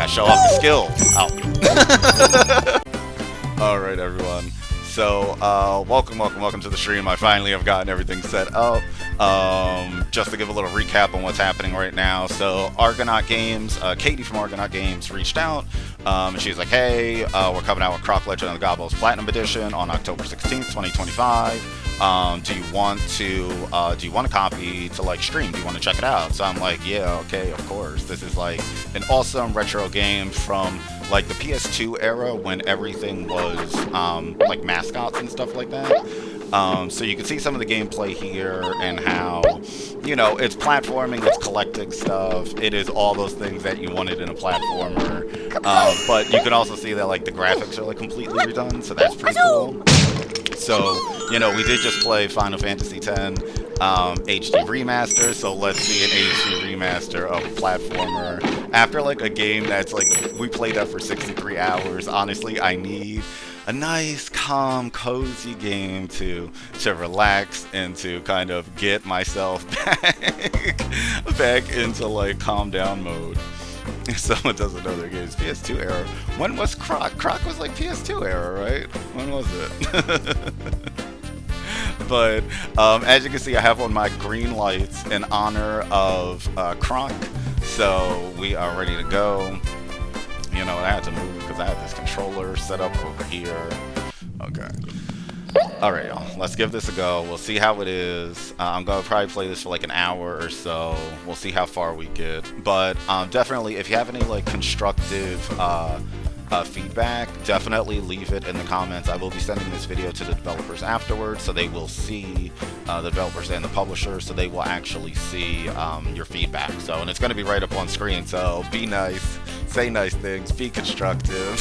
gotta show off the skills. Alright, everyone. So, welcome to the stream. I finally have gotten everything set up. Just to give a little recap on what's happening right now. So, Argonaut Games, Katie from Argonaut Games reached out, and she's like, hey, we're coming out with Croc Legend of the Gobbos Platinum Edition on October 16th, 2025. Do you want a copy to like stream? Do you want to check it out? So I'm like, yeah, okay, of course. This is like an awesome retro game from like the PS2 era when everything was like mascots and stuff like that. So you can see some of the gameplay here and how, you know, it's platforming, it's collecting stuff, it is all those things that you wanted in a platformer. But you can also see that like the graphics are like completely redone, so that's pretty cool. So, you know, we did just play Final Fantasy X HD Remaster, so let's see an HD Remaster of a platformer. After, like, a game that's, like, we played that for 63 hours, honestly, I need a nice, calm, cozy game to relax and to kind of get myself back into, like, calm down mode. If someone doesn't know their games, PS2 era. When was Croc? Croc was like PS2 era, right? When was it? But as you can see, I have on my green lights in honor of Croc, so we are ready to go. You know, I had to move because I have this controller set up over here. Okay. Alright, y'all. Let's give this a go. We'll see how it is. I'm going to probably play this for like an hour or so. We'll see how far we get. But definitely, if you have any like constructive feedback, definitely leave it in the comments. I will be sending this video to the developers afterwards, so they will see the developers and the publishers, so they will actually see your feedback. So, and it's going to be right up on screen, so be nice. Say nice things, be constructive.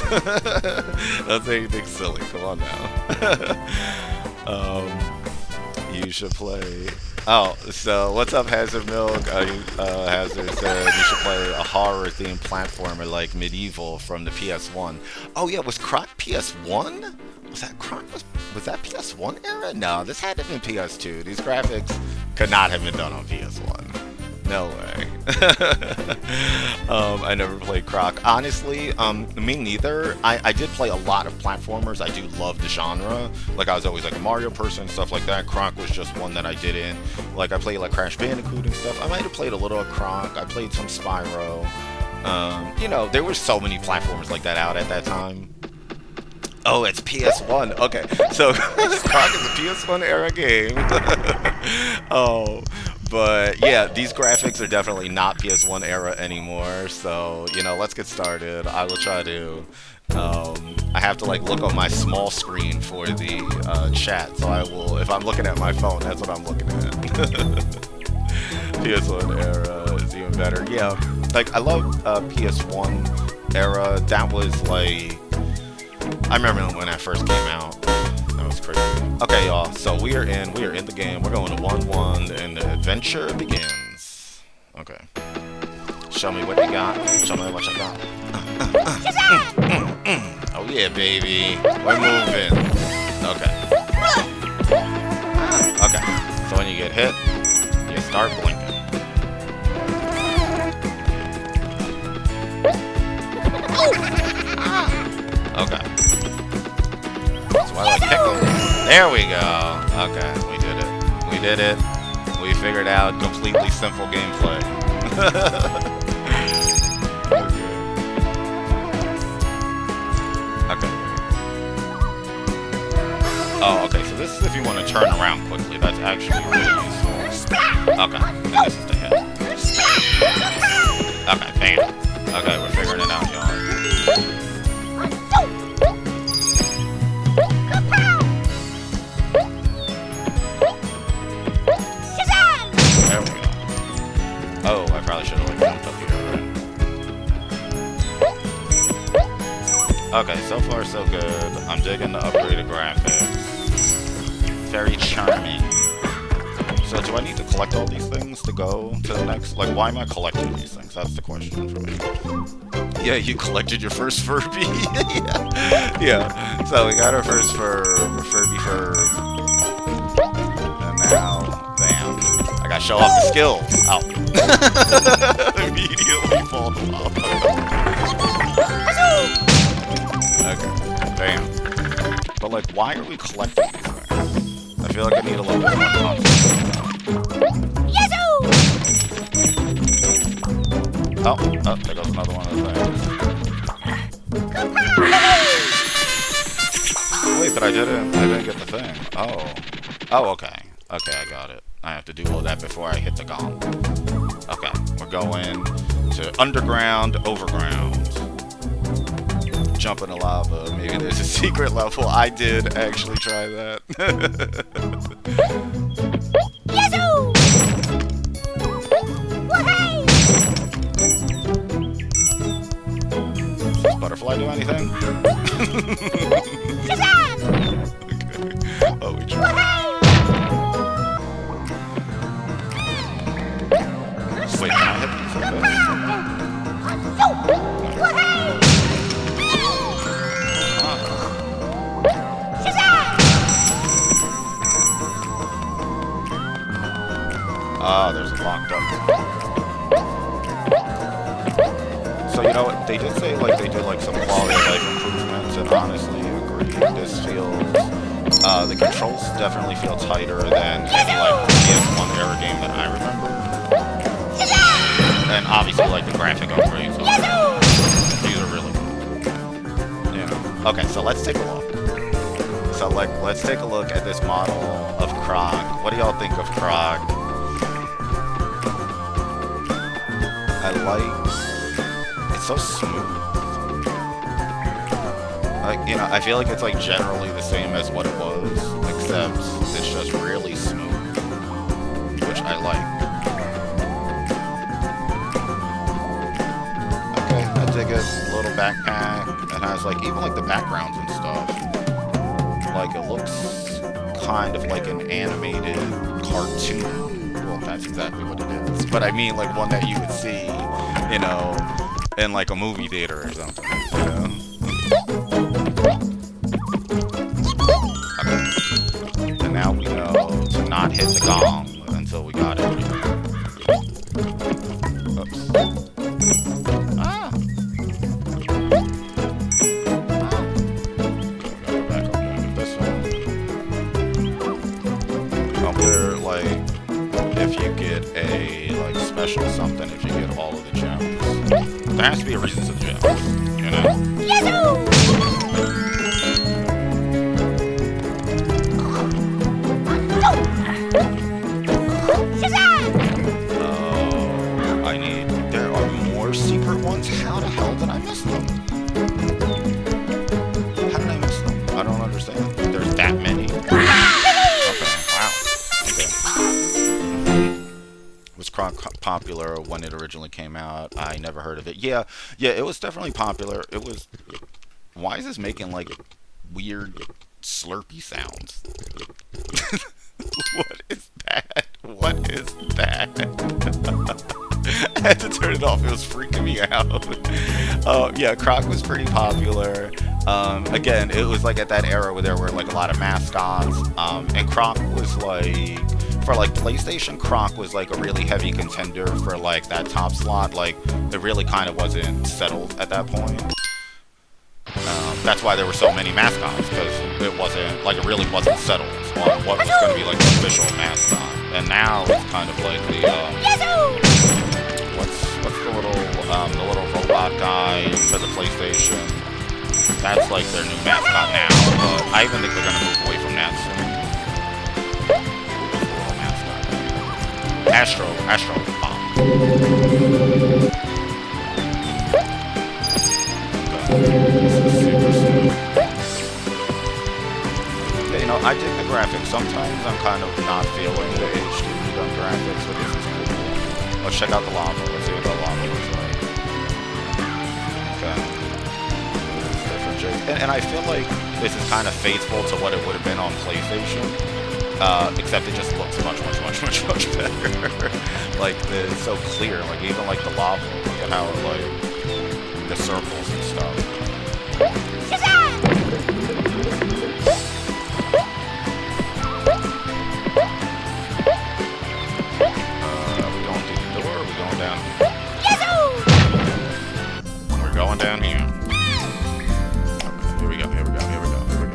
Don't say anything silly, come on now. You should play. Oh, so what's up, Hazard Milk? Hazard said you should play a horror-themed platformer like Medieval from the PS1. Oh yeah, was Croc PS1? Was that Croc? Was that PS1 era? No, this had to have been PS2. These graphics could not have been done on PS1. No way. I never played Croc. Honestly, me neither. I did play a lot of platformers. I do love the genre. Like, I was always like a Mario person, stuff like that. Croc was just one that I didn't. Like, I played like Crash Bandicoot and stuff. I might have played a little of Croc. I played some Spyro. You know, there were so many platformers like that out at that time. Oh, it's PS1. Okay, so Croc is a PS1 era game. Oh. But yeah, these graphics are definitely not PS1 era anymore, so, you know, let's get started. I will try to, I have to like look on my small screen for the chat, so I will, if I'm looking at my phone, that's what I'm looking at. PS1 era is even better. Yeah, like, I love PS1 era. That was like, I remember when that first came out. That was crazy. Okay, y'all, so we are in the game. We're going to 1-1, and the adventure begins. Okay. Show me what you got. Show me what you got. Oh yeah, baby. We're moving. Okay. Okay. So when you get hit, you start blinking. Okay. So I like kick them. There we go. Okay, we did it. We did it. We figured out completely simple gameplay. Okay. Oh, okay, so this is if you want to turn around quickly. That's actually really useful. Okay, and this is the hit. Okay, bam. Okay, we're figuring it out, y'all. Oh, I probably should have like jumped up here, right? Okay, so far so good. I'm digging the upgraded graphics. Very charming. So do I need to collect all these things to go to the next? Like, why am I collecting these things? That's the question for me. Yeah, you collected your first Furby. Yeah. So we got our first Furby Fur. And now, bam. I gotta show off the skills. Oh. immediately fall to lava. Okay, bam. But like, why are we collecting these things? I feel like I need a little bit more context. Oh, there goes another one of those things. Wait, but I didn't get the thing. Oh, okay. Okay, I got it. I have to do all that before I hit the gong. Okay, we're going to underground, overground. Jump in the lava. Maybe there's a secret level. I did actually try that. Does this butterfly do anything? Okay. Oh, we tried. Wait, can I hit these like this? Ah, there's a locked up. So, you know what? They did say, like, they did, like, some quality of life improvements, and honestly, agree. This feels, the controls definitely feel tighter than any, like, PS1 era game that I remember. And obviously, like, the graphic upgrades are, these are really cool. You know. Okay, so let's take a look. So, like, let's take a look at this model of Croc. What do y'all think of Croc? I like... It's so smooth. Like, you know, I feel like it's, like, generally the same as what it was, except it's just really smooth, which I like. Okay, I dig it. Little backpack. It has, like, even, like, the backgrounds and stuff. Like, it looks kind of like an animated cartoon. Well, that's exactly what it is. But I mean, like, one that you would see, you know, in, like, a movie theater or something, you know? Okay. And now we know to not hit the gong until we got it. Oops. Ah! Go back up there with this one. Up there, like, if you get a, like, special something, if you get all of the gems. There has to be a reason to the gems, you know? There are more secret ones? How the hell did I miss them? How did I miss them? I don't understand. There's that many. Okay, wow. Okay. Was Croc popular when it originally came out? I never heard of it. Yeah, it was definitely popular. It was... Why is this making, like, weird slurpy sounds? What is that? What is that? I had to turn it off. It was freaking me out. Yeah, Croc was pretty popular. Again, it was like at that era where there were like a lot of mascots. And Croc was like, for like PlayStation, Croc was like a really heavy contender for like that top slot. Like, it really kind of wasn't settled at that point. That's why there were so many mascots, because it wasn't, like, it really wasn't settled on what was going to be like the official mascot. And now it's kind of like the, what's the little robot guy for the PlayStation? That's like their new mascot now, but I even think they're going to move away from that soon. Who's the little mascot? Astro Bomb. Yeah, you know, I dig the graphics. Sometimes I'm kind of not feeling the HD redone graphics, but this is cool. Let's check out the lava. Let's see what the lava looks like. Okay. Different shapes. And I feel like this is kind of faithful to what it would have been on PlayStation. Except it just looks much better. Like, it's so clear. Like, even like the lava, look at how it, like, the circles and stuff. We going through the door, or we going down? on down here. Okay, here we go, here we go, here we go, here we go.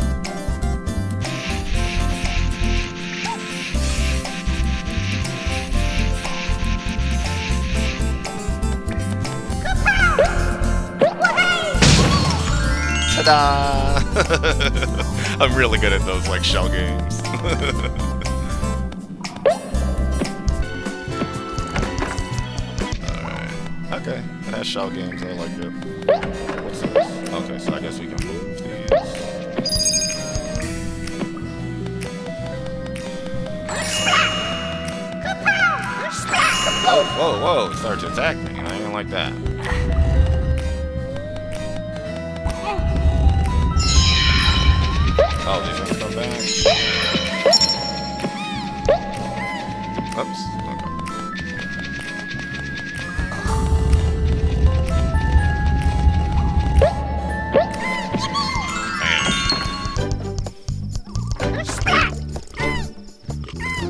Ta-da! I'm really good at those, like, shell games. Okay, it has shell games, I like it. What's this? Okay, so I guess we can move these. Oh, whoa, whoa, it started to attack me. I didn't like that. Oh, these ones come back. Oops.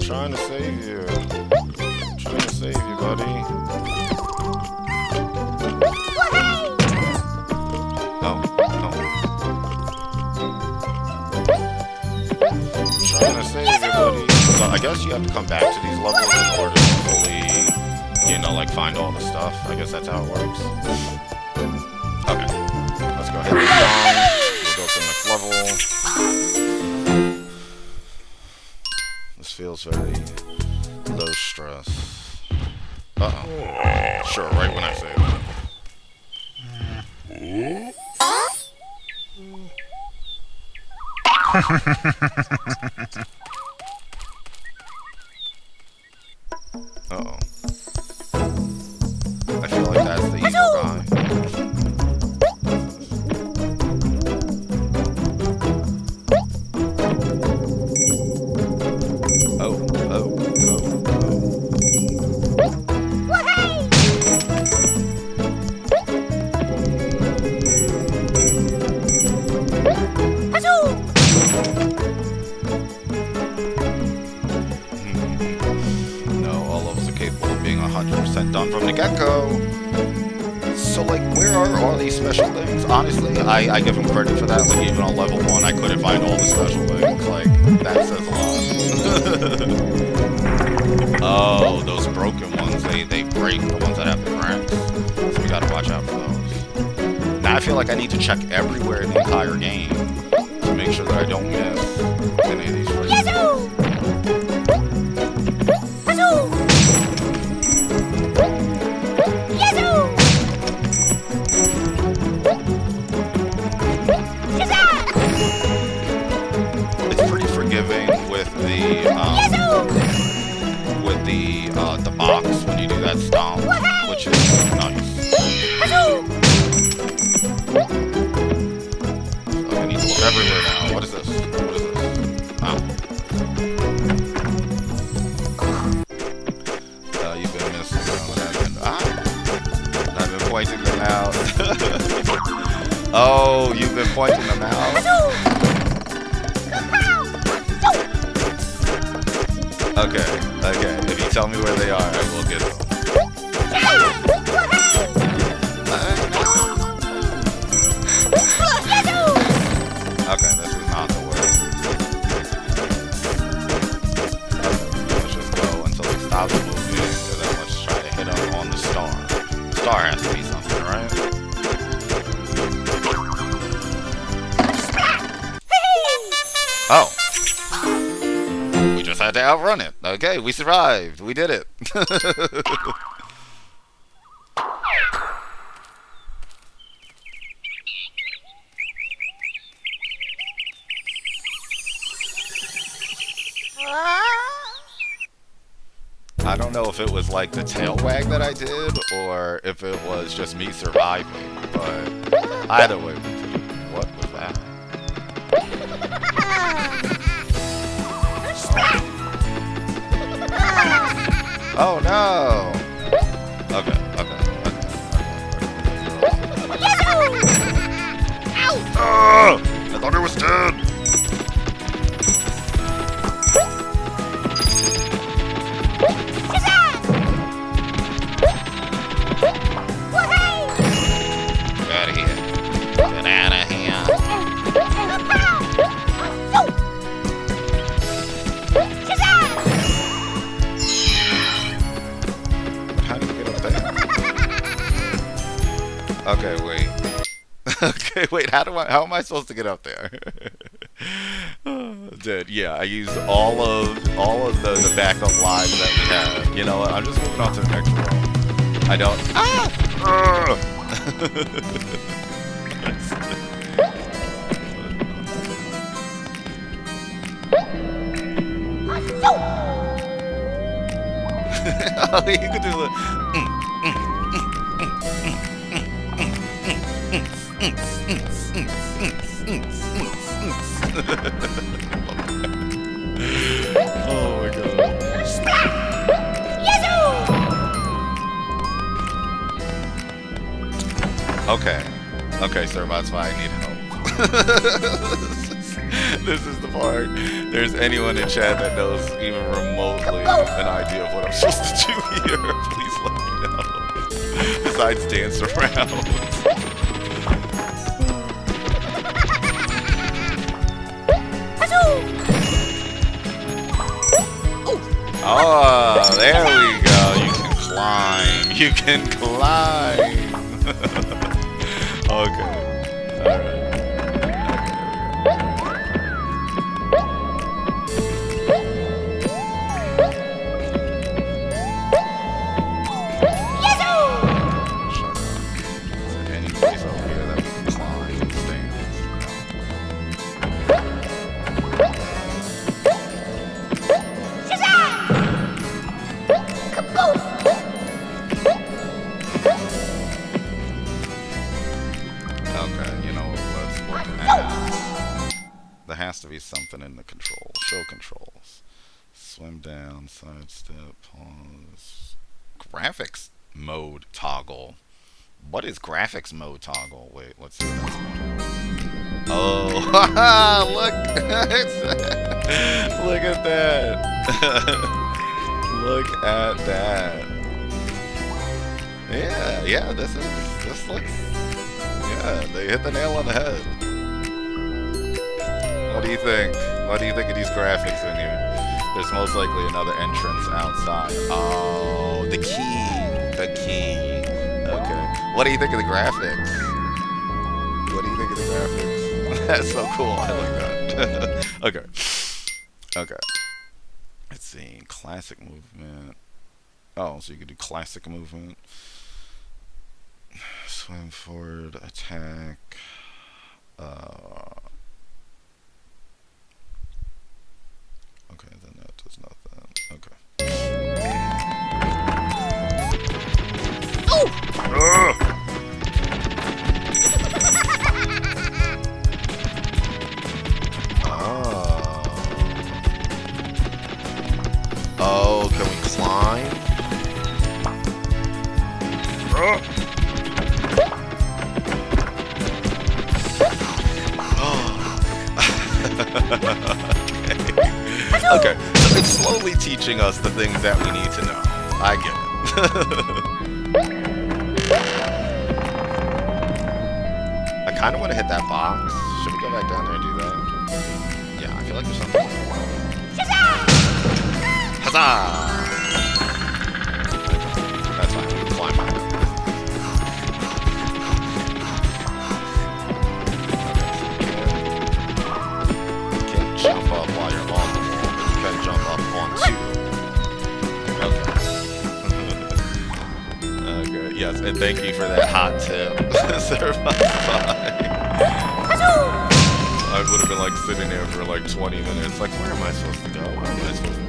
Trying to save you. Trying to save you, buddy. Oh, no. Trying to save you, buddy. So I guess you have to come back to these levels in order to fully, you know, like find all the stuff. I guess that's how it works. Okay. Let's go ahead and we'll go to the next level. This feels very low stress. Uh-oh. Sure, right when I say that. Uh-oh. I feel like that's the evil guy. Done from the get-go. So, like, where are all these special things? Honestly, I give him credit for that. Like, even on level 1, I couldn't find all the special things. Like, that says a lot. Oh, those broken ones, they break, the ones that have the cracks. So we gotta watch out for those. Now, I feel like I need to check everywhere in the entire game to make sure that I don't miss any of these phrases. With the box when you do that stomp, which is nice. So I need to look everywhere now. What is this? What is this? Oh. You've been missing I've been pointing them out. Oh, you've been pointing them out. Okay, okay. If you tell me where they are, I will get them. Okay, this is not the way. Let's just go until it stops moving, and then let's try to hit him on the star. Star has to be something, right? Oh. Had to outrun it. Okay, we survived. We did it. I don't know if it was like the tail wag that I did or if it was just me surviving, but either way we did it. What was that? Oh no! Okay, okay, okay. Oh, I thought it was dead! Get out of here. Okay, wait. Okay, wait. How am I supposed to get up there? Dude, yeah, I used all of the backup lives that we have. You know what? I'm just moving on to the next one. I don't. Ah! Oh, you could do the. Oh my god. Okay. Okay, sir, that's why I need help. This is the part. There's anyone in chat that knows even remotely an idea of what I'm supposed to do here. Please let me know. Besides dance around. Oh, there we go. You can climb. You can climb. Okay. Alright. Has to be something in the controls. Show controls. Swim down, sidestep, pause. Graphics mode toggle. What is graphics mode toggle? Wait, let's see what that's about. Oh, look! Look at that! Look at that! Yeah, this looks. Yeah, they hit the nail on the head. What do you think? What do you think of these graphics in here? There's most likely another entrance outside. Oh, the key. The key. Okay. What do you think of the graphics? What do you think of the graphics? That's so cool. I like that. Okay. Okay. Let's see. Classic movement. Oh, so you could do classic movement. Swim forward, attack. Okay, then that does nothing. Okay. Oh! Oh, can we climb? Okay, so it's slowly teaching us the things that we need to know. I get it. I kind of want to hit that box. Should we go back down there and do that? Yeah, I feel like there's something. Huzzah! That's fine, we can climb on it. You can't jump up while you're on the wall. You can jump up onto. Okay. Okay, yes, and thank you for that hot tip. Sir, bye. I would have been like sitting there for like 20 minutes. Like, where am I supposed to go? Where am I supposed to do?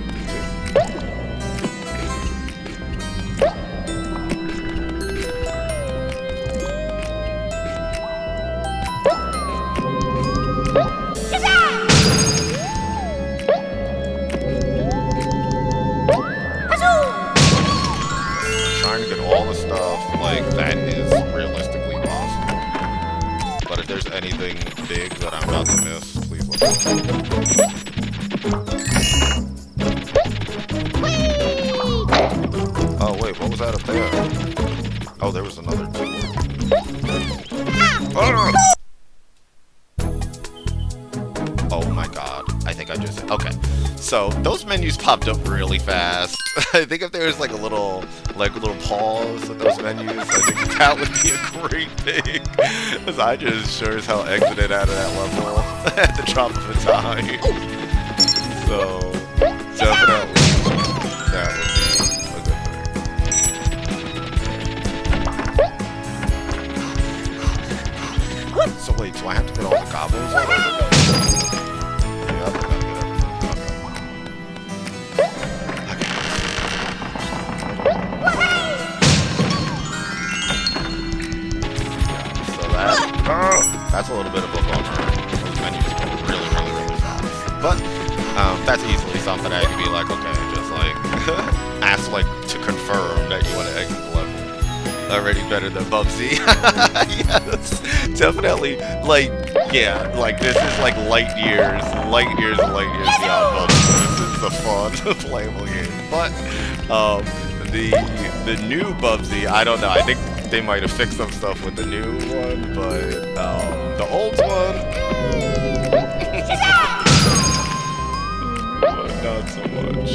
Trying to get all the stuff like that is realistically possible. But if there's anything big that I'm about to miss, please let me know. Oh wait, what was that up there? Oh, there was another door. Oh my god. I think I just... Okay. So those menus popped up really fast. I think if there was like a little pause in those menus, I think that would be a great thing. Because I just sure as hell exited out of that level at the drop of a time. So definitely that would be a good thing. So wait, do I have to get all the Gobbos all over again? Yeah, I think I'll get that's a little bit of a bummer. Those menus go really fast. But that's easily something I can be like, okay, just like ask like to confirm that you want to exit the level. Already better than Bubsy. Yes, definitely. Like, yeah, like this is like light years beyond Bubsy. This is a fun, playable game. But the new Bubsy, I don't know. I think they might have fixed some stuff with the new one, but the old one, not so much.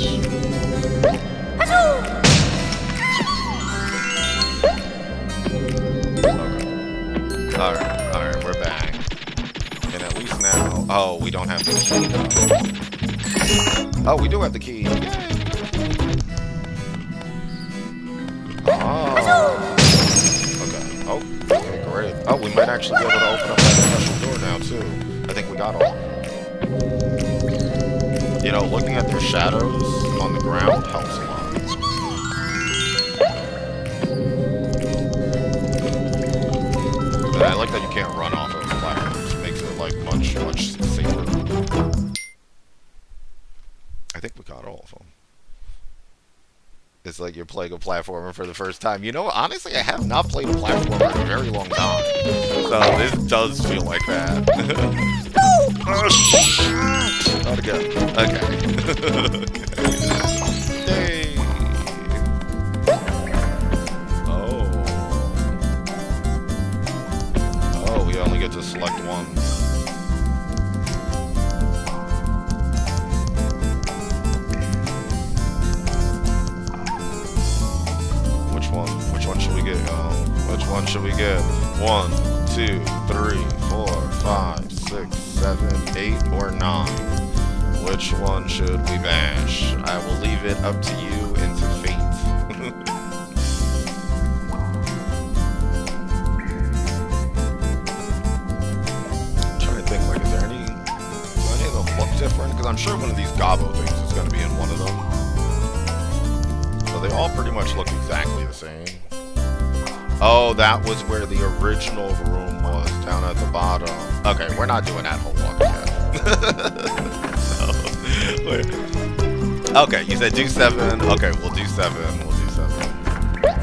Okay. Alright, we're back. And at least now, oh, we don't have the key though. Oh, we do have the key. Oh, okay, great. Oh, we might actually be able to open up that special door now, too. I think we got all. You know, looking at their shadows on the ground helps a lot. But I like that you can't run off those platforms. It makes it, like, much safer. I think we got all of them. It's like you're playing a platformer for the first time. You know, honestly, I have not played a platformer in a very long time. So this does feel like that. Oh, shit! Not again. Okay. Yay! Oh, we only get to select one. Which one should we get? Which one should we get? 1, 2, 3, 4, 5, 6, 7, 8, or 9. Which one should we bash? I will leave it up to you and to fate. I'm trying to think, like, do any of them look different? Because I'm sure one of these Gobbo things is going to be in one of them. So they all pretty much look exactly the same. Oh, that was where the original room was, down at the bottom. Okay, we're not doing that whole walk again. Okay, you said do 7. Okay, we'll do 7. We'll do 7. Okay.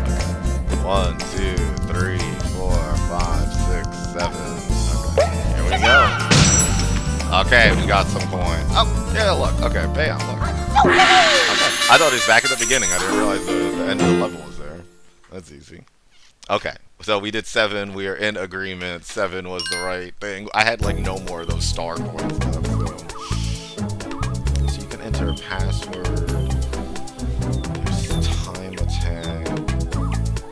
1, 2, 3, 4, 5, 6, 7. Okay, here we go. Okay, we got some coins. Oh, yeah, look. Okay, bam, look. Okay. I thought it was back at the beginning. I didn't realize the end of the level was there. That's easy. Okay, so we did 7. We are in agreement. 7 was the right thing. I had like no more of those star coins left. So you can enter a password. There's time attack.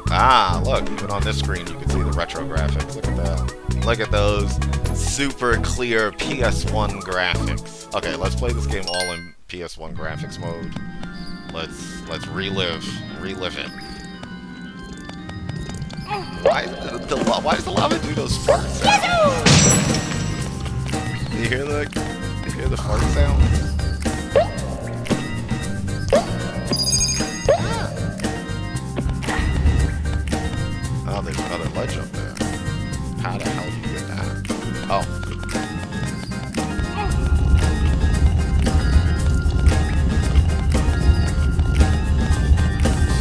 Ah, look, even on this screen you can see the retro graphics. Look at that. Look at those super clear PS1 graphics. Okay, let's play this game all in PS1 graphics mode. Let's relive it. Why does the lava do those fart sounds? You hear the fart sound? Oh, there's another ledge up there. How the hell do you get that? Oh.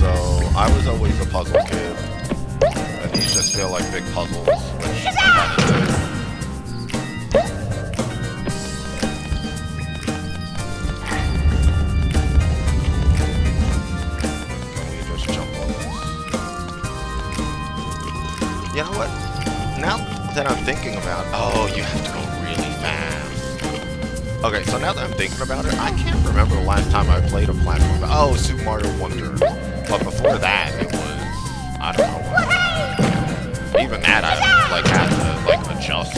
So, I was always a puzzle kid. And these just feel like big puzzles, which I kind of do. Can we just jump on this? You know what? Now that I'm thinking about, oh, you have to go really fast. Okay, so now that I'm thinking about it, I can't remember the last time I played a platform. Oh, Super Mario Wonder. But before that, it was, I don't know what. Even that, I like had to like adjust.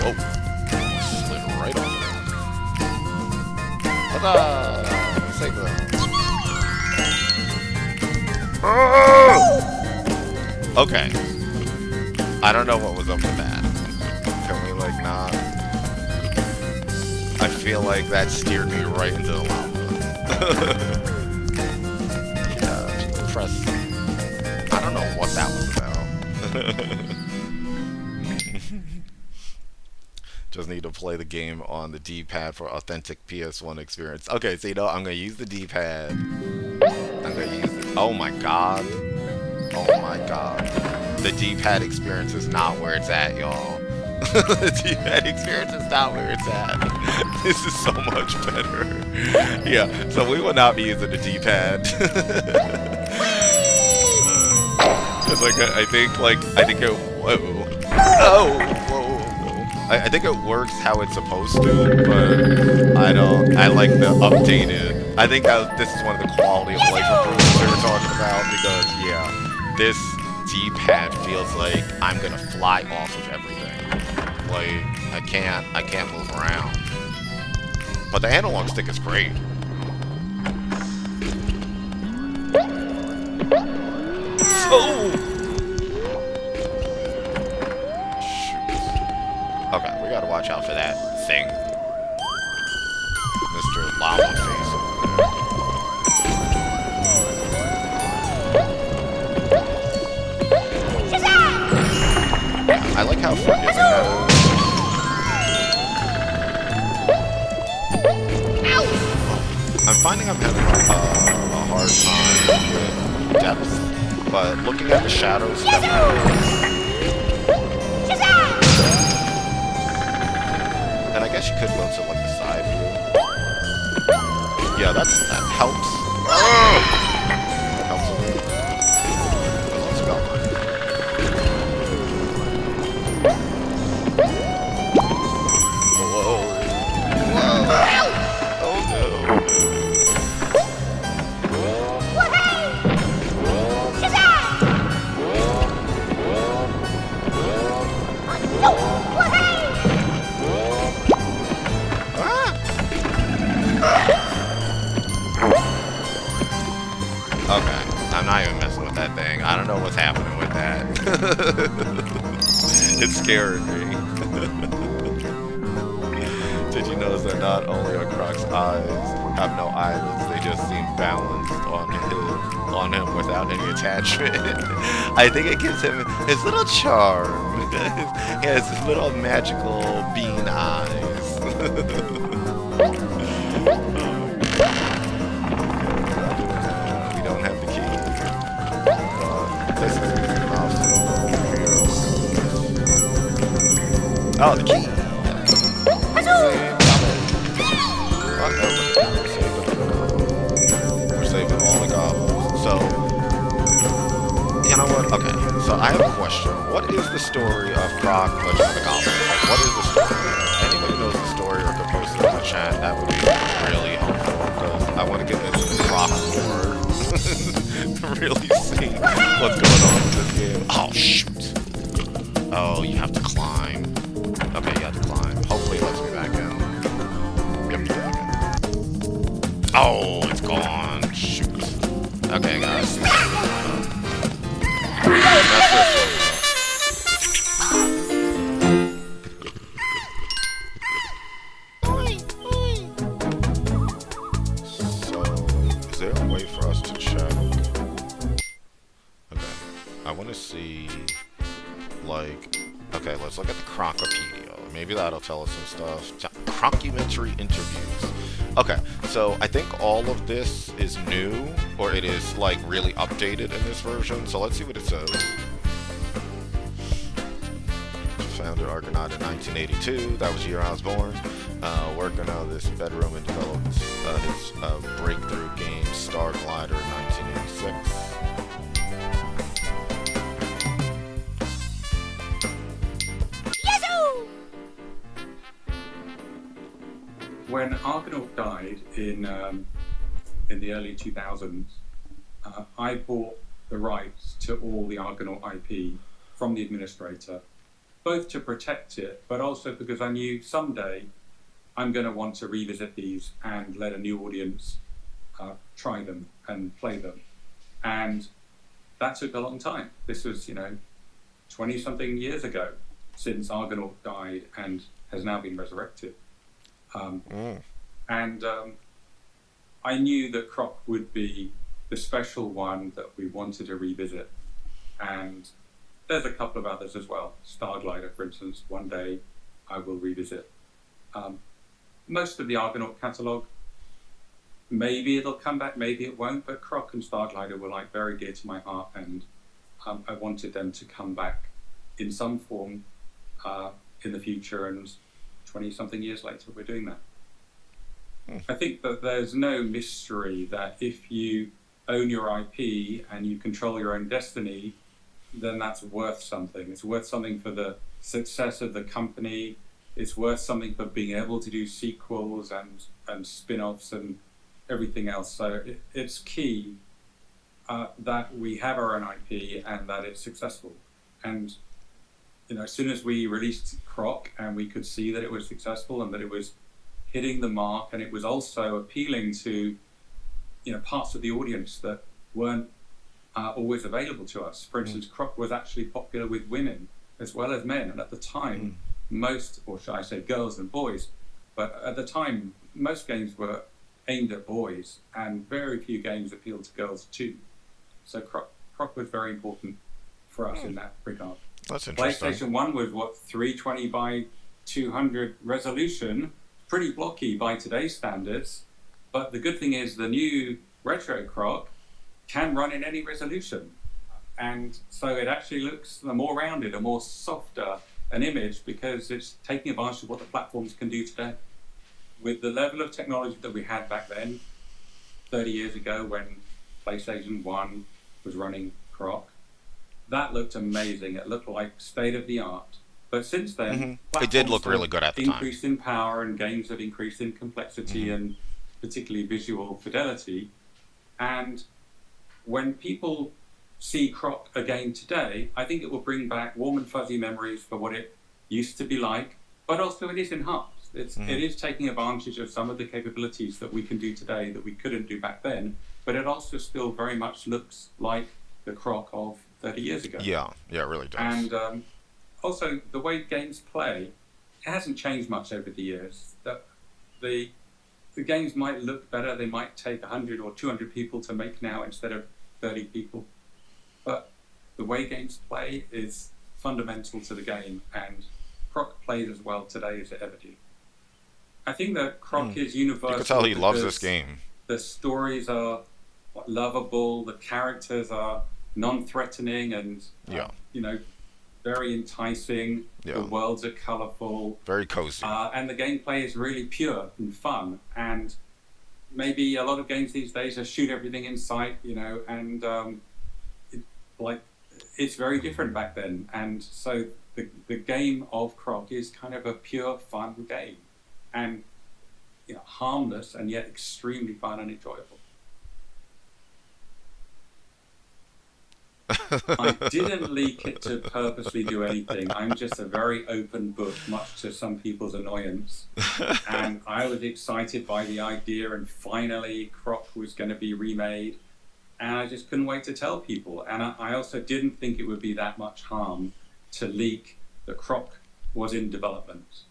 Oh, slid right off. Ta-da! Save that. Okay. I don't know what was up with that. Can we, like, not? I feel like that steered me right into the lava. Yeah, press. I don't know what that was about. Just need to play the game on the D-pad for authentic PS1 experience. Okay, so you know, I'm gonna use the D-pad. I'm gonna use it. Oh my god. Oh my god. The D-pad experience is not where it's at, y'all. The D-pad experience is not where it's at. This is so much better. Yeah, so we will not be using the D-pad. I think it. Whoa. Oh, whoa. I think it works how it's supposed to, but I don't. I like the updated. I think this is one of the quality of life improvements we were talking about because yeah, this D-pad feels like I'm gonna fly off of everything. Like I can't move around. But the analog stick is great. Oh! Shoot. Okay, we gotta watch out for that thing. Mr. Lava Face over there. I like how forgiving that is. I'm finding I'm having a hard time with depth, but looking at the shadows definitely. And I guess you could go to like the side view. Yeah, that helps. That helps a bit. Let's go. Whoa. Oh no. Okay, I'm not even messing with that thing. I don't know what's happening with that. It's scaring me. Did you notice that not only are Croc's eyes have no eyelids, they just seem balanced on him without any attachment? I think it gives him his little charm. He has his little magical bean eyes. We don't have the key. This is an obstacle here. Oh, the key! We're saving all the Gobbos. So, you know what? Okay, so I have a question. What is the story of Croc, Legend of the Gobbo? Like, what is the story? Anybody knows the story or could post it in the chat, that would be really helpful, because I want to get into the Croc lore. Really see what's going on with this game. Oh, shoot. Oh, you have to climb. Okay, you have to climb. Hopefully it lets me back in. Yep, back in. Oh, it's gone. Shoot. Okay, guys. That's this one. So, is there a way for us to check? Okay. I want to see, like, okay, let's look at the Crocipedia. Maybe that'll tell us some stuff. Crocumentary interviews. Okay, so I think all of this is new, or it is, like, really updated in this version. So let's see what it says. Founded Argonaut in 1982. That was the year I was born. Working out of this bedroom and developed his breakthrough game Star Glider in 1986. when Argonaut died in the early 2000s, I bought the rights to all the Argonaut IP from the administrator, both to protect it, but also because I knew someday I'm going to want to revisit these and let a new audience try them and play them. And that took a long time. This was, 20-something years ago since Argonaut died and has now been resurrected. And I knew that Croc would be the special one that we wanted to revisit. And there's a couple of others as well. Starglider, for instance, one day I will revisit. Most of the Argonaut catalogue, maybe it'll come back, maybe it won't, but Croc and Starglider were like very dear to my heart, and I wanted them to come back in some form in the future, and 20-something years later we're doing that. I think that there's no mystery that if you own your IP and you control your own destiny, then that's worth something. It's worth something for the success of the company. It's worth something for being able to do sequels and spin-offs and everything else. So it's key that we have our own IP and that it's successful. And as soon as we released Croc and we could see that it was successful and that it was hitting the mark, and it was also appealing to parts of the audience that weren't always available to us. For instance, Croc was actually popular with women as well as men, and at the time most, or should I say girls and boys, but at the time most games were aimed at boys and very few games appealed to girls too. So Croc was very important for us in that regard. That's interesting. PlayStation 1 was 320 by 200 resolution, pretty blocky by today's standards, but the good thing is the new retro Croc can run in any resolution, and so it actually looks more rounded, a more softer an image, because it's taking advantage of what the platforms can do today. With the level of technology that we had back then, 30 years ago when PlayStation 1 was running Croc, that looked amazing. It looked like state-of-the-art. But since then, it did look really good at the time. Increased in power, and games have increased in complexity and particularly visual fidelity. And when people see Croc again today, I think it will bring back warm and fuzzy memories for what it used to be like, but also it is enhanced. It is taking advantage of some of the capabilities that we can do today that we couldn't do back then, but it also still very much looks like the Croc of 30 years ago. Yeah, it really does. And also, the way games play, it hasn't changed much over the years. The games might look better, they might take 100 or 200 people to make now instead of 30 people. But the way games play is fundamental to the game, and Croc plays as well today as it ever did. I think that Croc is universal. You can tell he loves this game. The stories are lovable, the characters are non-threatening and, very enticing. Yeah. The worlds are colourful. Very cozy. And the gameplay is really pure and fun. And maybe a lot of games these days are shoot everything in sight, and it's very different back then. And so the game of Croc is kind of a pure fun game, and harmless and yet extremely fun and enjoyable. I didn't leak it to purposely do anything. I'm just a very open book, much to some people's annoyance. And I was excited by the idea, and finally Croc was going to be remade, and I just couldn't wait to tell people. And I also didn't think it would be that much harm to leak that Croc was in development.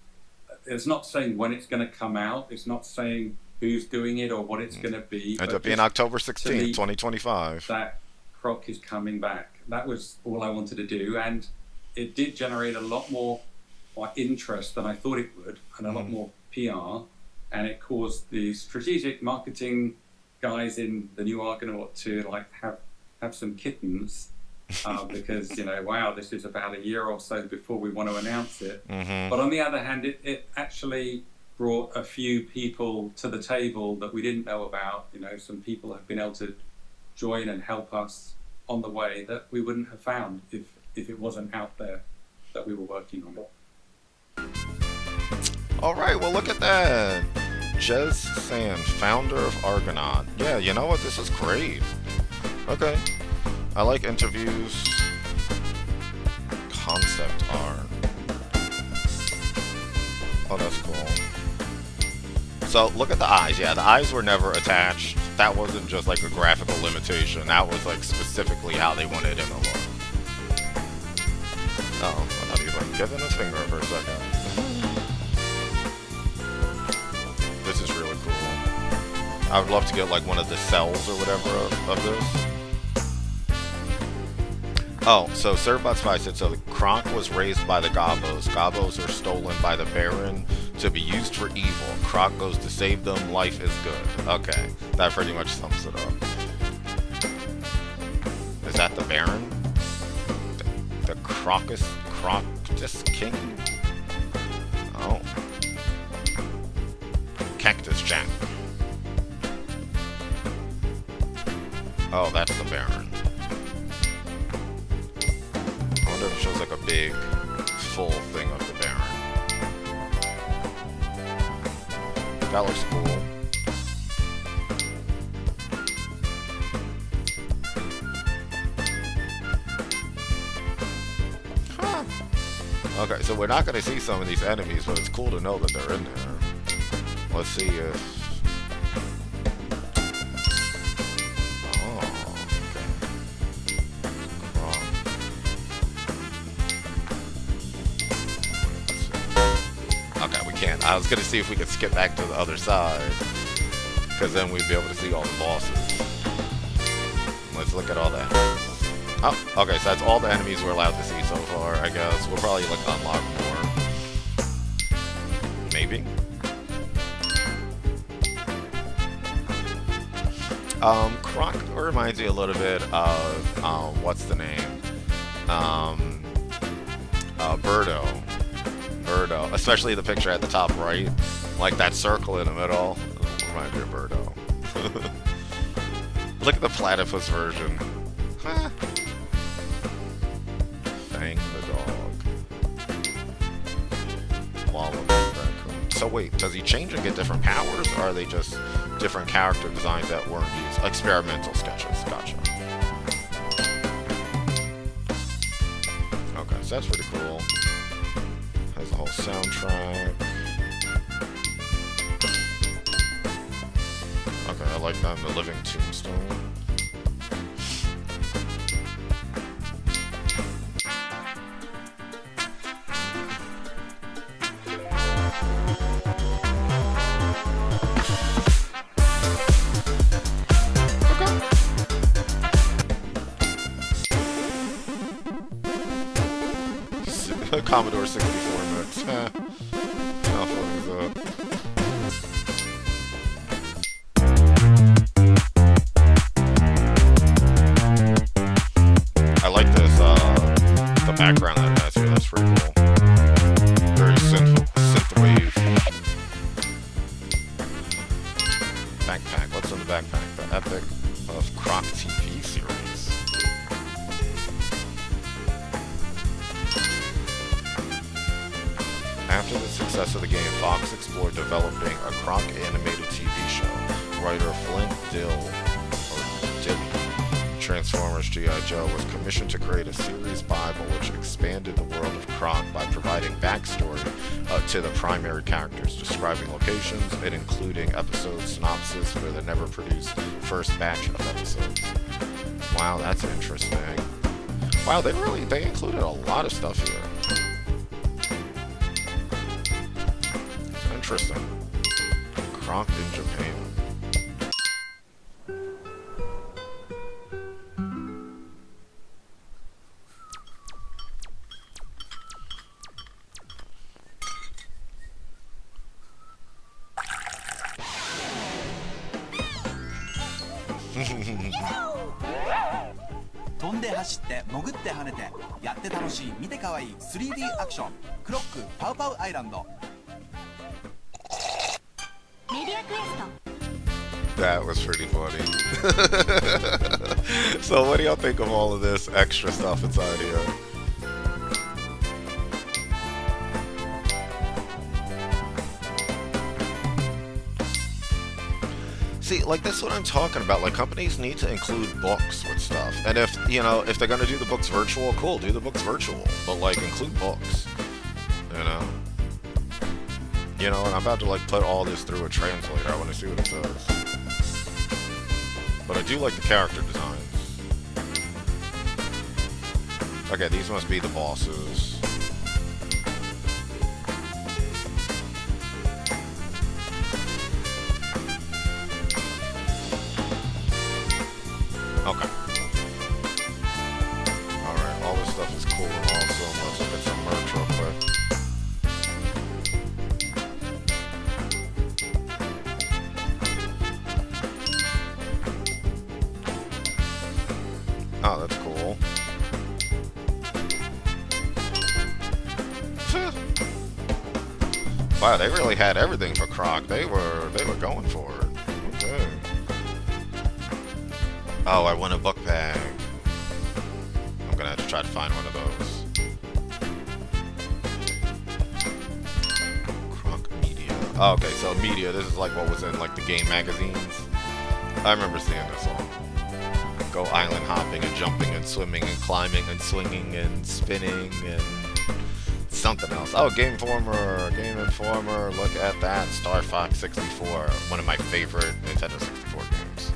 It's not saying when it's going to come out, it's not saying who's doing it or what it's going to be. Ends up being October 16th, 2025. That Croc is coming back. That was all I wanted to do, and it did generate a lot more interest than I thought it would, and a lot more PR, and it caused the strategic marketing guys in the new Argonaut to have some kittens, because wow, this is about a year or so before we want to announce it. But on the other hand, it actually brought a few people to the table that we didn't know about. Some people have been able to join and help us on the way that we wouldn't have found if it wasn't out there that we were working on. All right, well, look at that. Jez Sand, founder of Argonaut. Yeah, you know what? This is great. Okay. I like interviews. Concept art. Oh, that's cool. So, look at the eyes. Yeah, the eyes were never attached. That wasn't just like a graphical limitation. That was like specifically how they wanted him to look. Oh, I thought he was like giving a finger for a second. This is really cool. I would love to get like one of the cells or whatever of this. Oh, so Servbot5 said, so the Croc was raised by the Gobbos. Gobbos are stolen by the Baron to be used for evil. Croc goes to save them. Life is good. Okay, that pretty much sums it up. Is that the Baron? The Crocus King? Oh. Cactus Jack. Oh, that's the Baron. I wonder if it shows like a big, full thing of the Baron. That looks cool. Huh. Okay, so we're not going to see some of these enemies, but it's cool to know that they're in there. Let's see if... I was going to see if we could skip back to the other side, because then we'd be able to see all the bosses. Let's look at all that. Oh, okay, so that's all the enemies we're allowed to see so far, I guess. We'll probably like unlock more. Maybe. Croc reminds me a little bit of, what's the name? Birdo. Birdo, especially the picture at the top right, like that circle in the middle. Reminds me of Birdo. Look at the platypus version. Huh. Fang the dog. Wallaby raccoon. So wait, does he change and get different powers, or are they just different character designs that weren't used? Experimental sketches. Gotcha. Okay, so that's pretty cool. Has the whole soundtrack. Okay, I like that. The living tombstone. Commodore 64 mix. How funny is that? I like this, the background that it has here. That's pretty cool. Very synthwave. Backpack. What's in the backpack? The Epic of Croc TV series. After the success of the game, Fox explored developing a Croc animated TV show. Writer Flint Dilly, Transformers G.I. Joe, was commissioned to create a series bible which expanded the world of Croc by providing backstory to the primary characters, describing locations, and including episode synopsis for the never-produced first batch of episodes. Wow, that's interesting. Wow, they included a lot of stuff here. Interesting. Croc in Japan. That was pretty funny. So what do y'all think of all of this extra stuff inside here? See, like, that's what I'm talking about. Like, companies need to include books with stuff. And if, you know, if they're gonna do the books virtual, cool, do the books virtual. But, like, include books. You know? You know, and I'm about to, like, put all this through a translator. I want to see what it says. But I do like the character designs. Okay, these must be the bosses. Okay. Alright, all this stuff is cool and awesome. Let's look at some merch real quick. Oh, that's cool. Wow, they really had everything for Croc. They were going for it. Okay. Oh, I won a book bag. I'm gonna have to try to find one of those. Croc Media. Oh, okay, so media, this is like what was in like the game magazines. I remember seeing this one. Go island hopping and jumping and swimming and climbing and swinging and spinning and something else. Oh, Game Informer, look at that. Star Fox 64, one of my favorite Nintendo 64 games.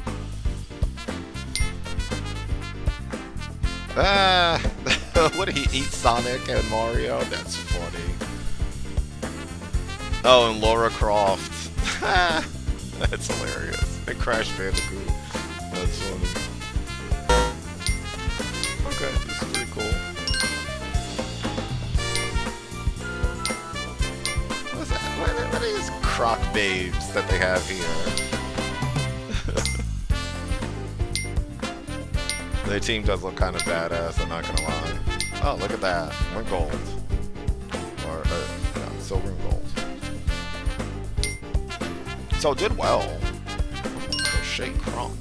Would he eat Sonic and Mario? That's funny. Oh, and Lara Croft. That's hilarious. And Crash Bandicoot. That's funny. Okay, this is pretty cool. What's that? What are these Croc babes that they have here? Their team does look kind of badass, I'm not gonna lie. Oh, look at that. One gold. Or, yeah, silver and gold. So, did well. Crochet Croc.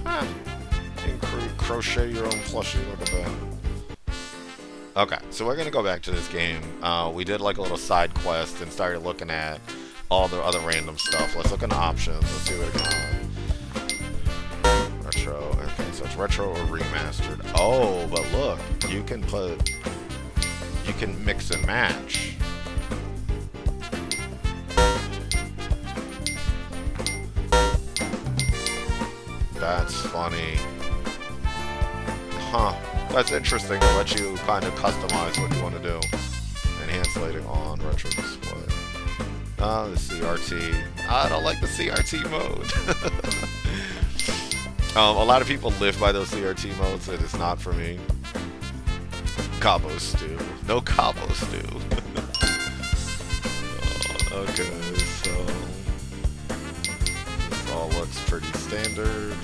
Huh. You can crochet your own plushie, look at that. Okay, so we're gonna go back to this game. We did like a little side quest and started looking at all the other random stuff. Let's look in the options. Let's see what it got. Retro. Okay, so it's retro or remastered. Oh, but look, you can mix and match. That's funny. Huh. That's interesting to let you kind of customize what you want to do. Enhance lighting on, retro display. Oh, the CRT. I don't like the CRT mode. A lot of people live by those CRT modes. It is not for me. Gobbo stew. No Gobbo stew. Okay, so this all looks pretty standard.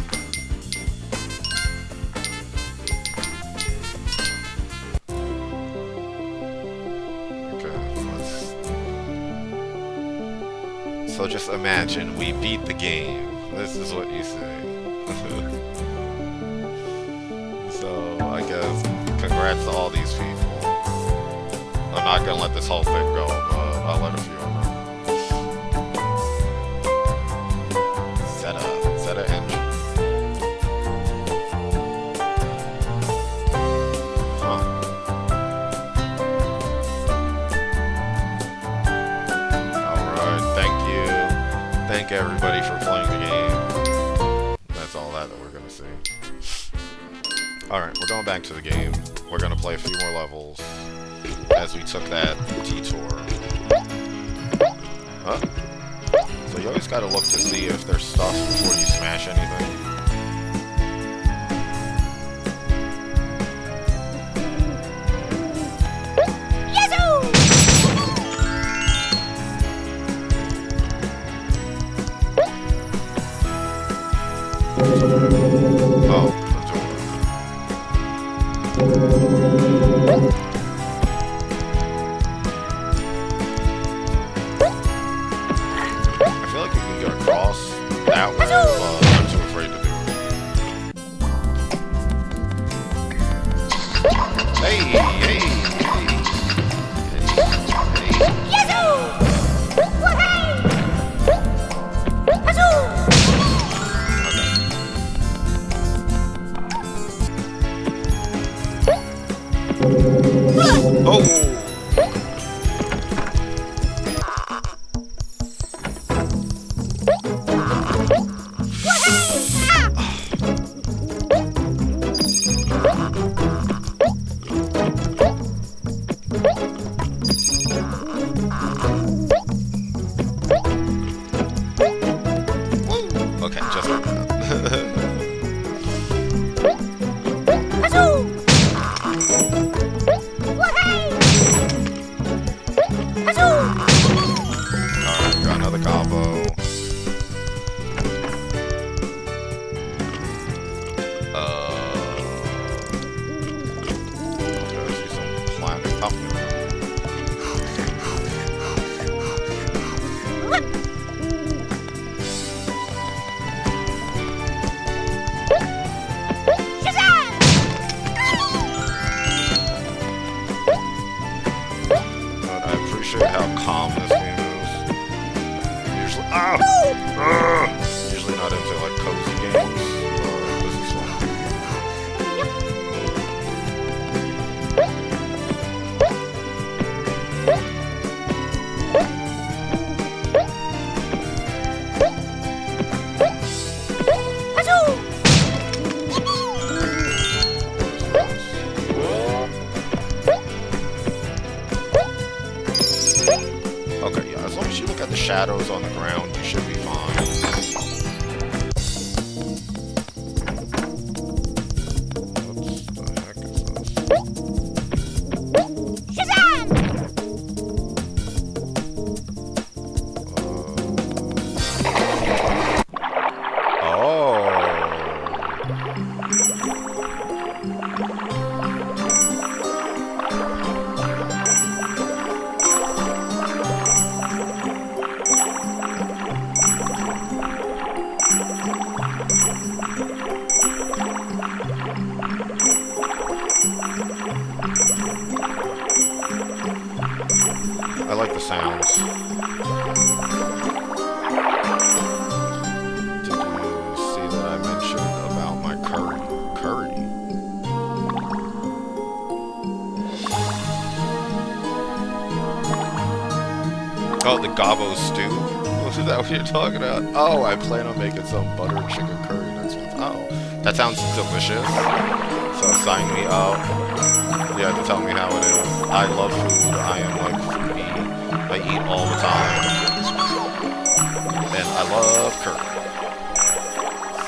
So just imagine, we beat the game. This is what you say. So, I guess, congrats to all these people. I'm not gonna let this whole thing go, but I'll let a few of them. Set a engine. Huh. Thank everybody for playing the game. That's all that we're gonna see. Alright, we're going back to the game. We're gonna play a few more levels as we took that detour. Huh? So you always gotta look to see if there's stuff before you smash anything. Okay, just like that. Alright, got another Gobbo. I see some planet. Oh. I appreciate how calm this game is. Usually, usually not into like cozy games, but this is fun. Okay, yeah, as long as you look at the shadows on the ground, you should be fine. What the heck is this? I like the sounds. Did you see that I mentioned about my curry? Oh, the Gobbo stew? Is that what you're talking about? Oh, I plan on making some buttered chicken curry next month. Oh, that sounds delicious. So sign me up. You have to tell me how it is. I love food. I am like foodie. I eat all the time. And I love curry.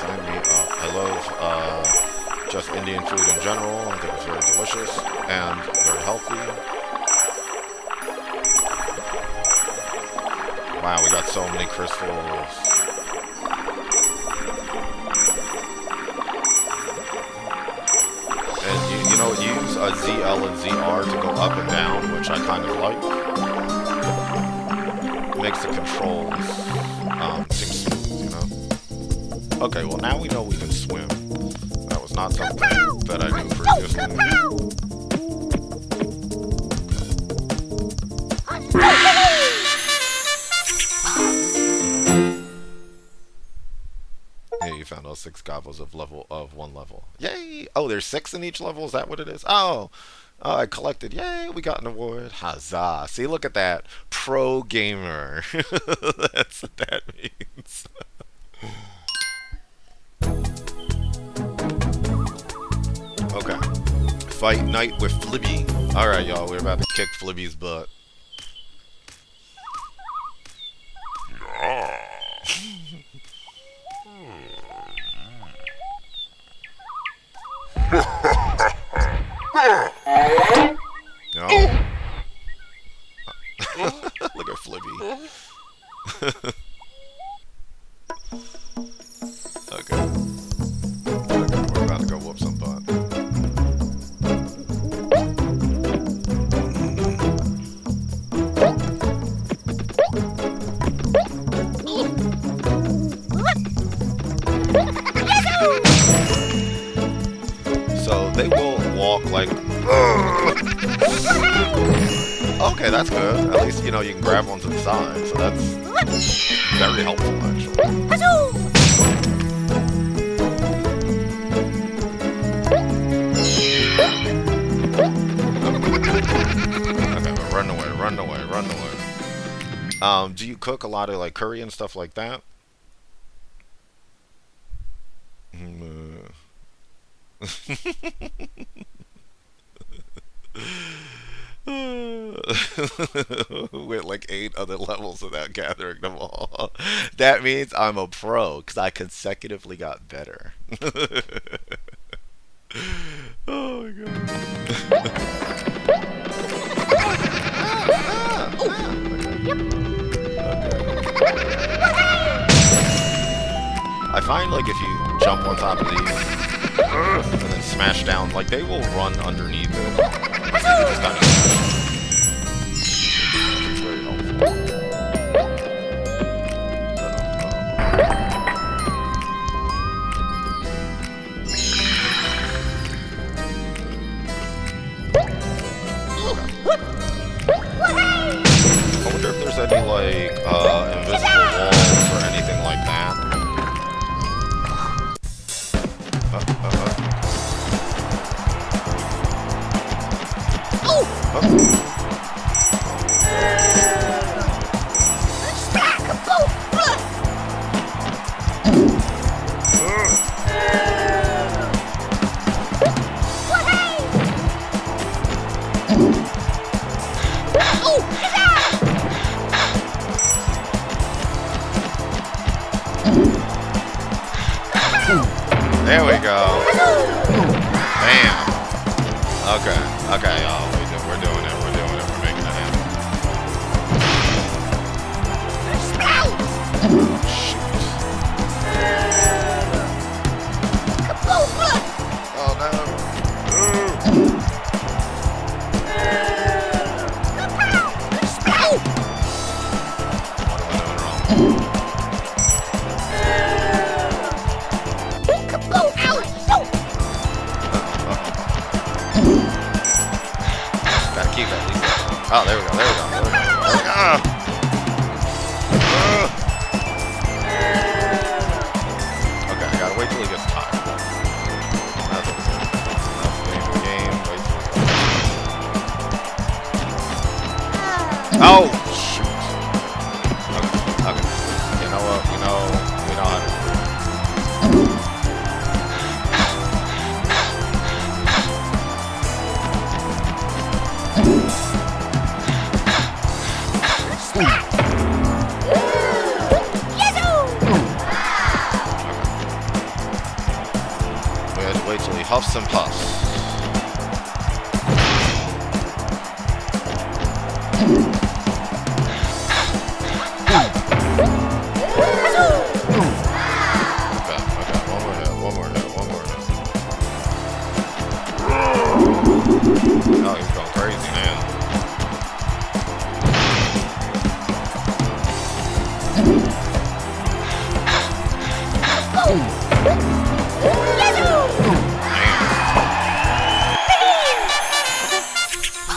Sign me up. I love just Indian food in general. I think it's very delicious and very healthy. Wow, we got so many crystals. And you know, you use a ZL and ZR to go up and down, which I kind of like. It makes the controls seem smooth, you know? Okay, well now we know we can swim. That was not something that I knew previously. Yeah, you found all 6 Gobbos of one level. Yay! Oh, there's 6 in each level? Is that what it is? Oh, I collected. Yay, we got an award. Huzzah. See, look at that. Pro gamer. That's what that means. Okay. Fight night with Flibby. Alright, y'all. We're about to kick Flibby's butt. No. Look at Flibby. Okay. We're about to go whoop some butt. So they will walk like. Okay, that's good. At least, you know, you can grab one to the side, so that's very helpful, actually. Do you cook a lot of like curry and stuff like that? With like 8 other levels without gathering them all. That means I'm a pro because I consecutively got better. Oh my god. I find like if you jump on top of these and then smash down, like they will run underneath it. So you just kind of it's very helpful. I wonder if there's any like invisible walls or anything like that. There we go. Bam. Okay. Okay, y'all. We're doing it. We're doing it. We're making it happen. Oh no. Gotta keep it. Oh, there we go. There we go. There we go. There we go. Okay, I gotta wait till he gets tired. That's okay. That's the name of the game. Wait till he gets... Oh, shoot. Okay, okay. You know what? We know how to do it. We had to wait till he huffs and puffs. Okay, one more hit. Oh, he's going crazy, man.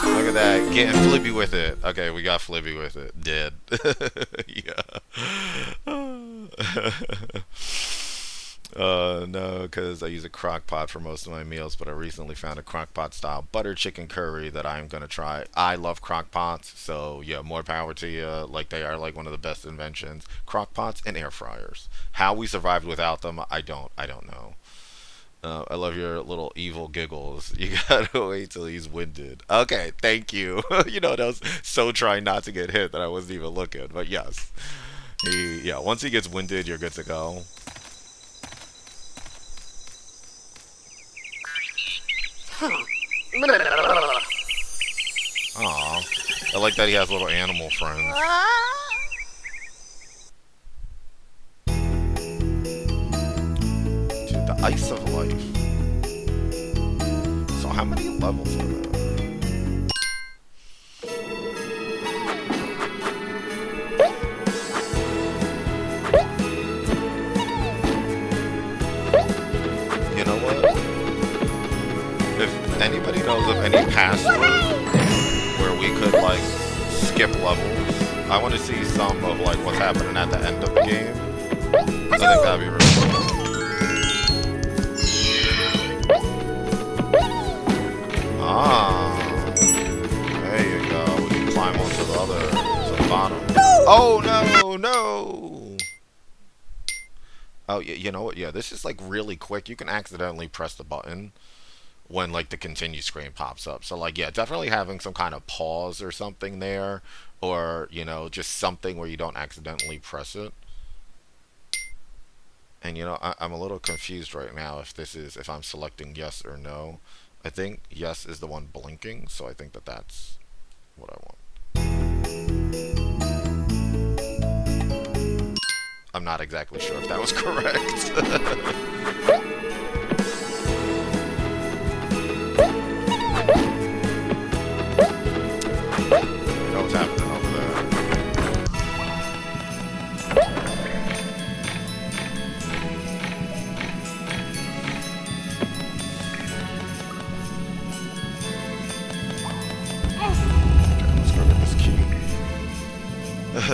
Look at that, getting flippy with it. Okay, we got flippy with it. Dead. Yeah. No, because I use a crock pot for most of my meals, but I recently found a crock pot style butter chicken curry that I'm gonna try. I love crock pots, so yeah, more power to you. Like, they are like one of the best inventions. Crock pots and air fryers. How we survived without them, I don't know. I love your little evil giggles. You gotta wait till he's winded. Okay, thank you. You know, that was so trying not to get hit that I wasn't even looking. But yes, yeah, once he gets winded, you're good to go. Aw, I like that he has little animal friends. Dude, the ice of life. So how many levels are there? You know what? If anybody knows of any password where we could like skip levels, I want to see some of like what's happening at the end of the game. I think that'd be really cool. Ah, there you go. We can climb onto the bottom. Oh, no, no! Oh, you know what? Yeah, this is, like, really quick. You can accidentally press the button when, like, the continue screen pops up. So, like, yeah, definitely having some kind of pause or something there. Or, you know, just something where you don't accidentally press it. And, you know, I'm a little confused right now if I'm selecting yes or no. I think yes is the one blinking, so I think that's what I want. I'm not exactly sure if that was correct. You know what's happening over there. Let's go get this key.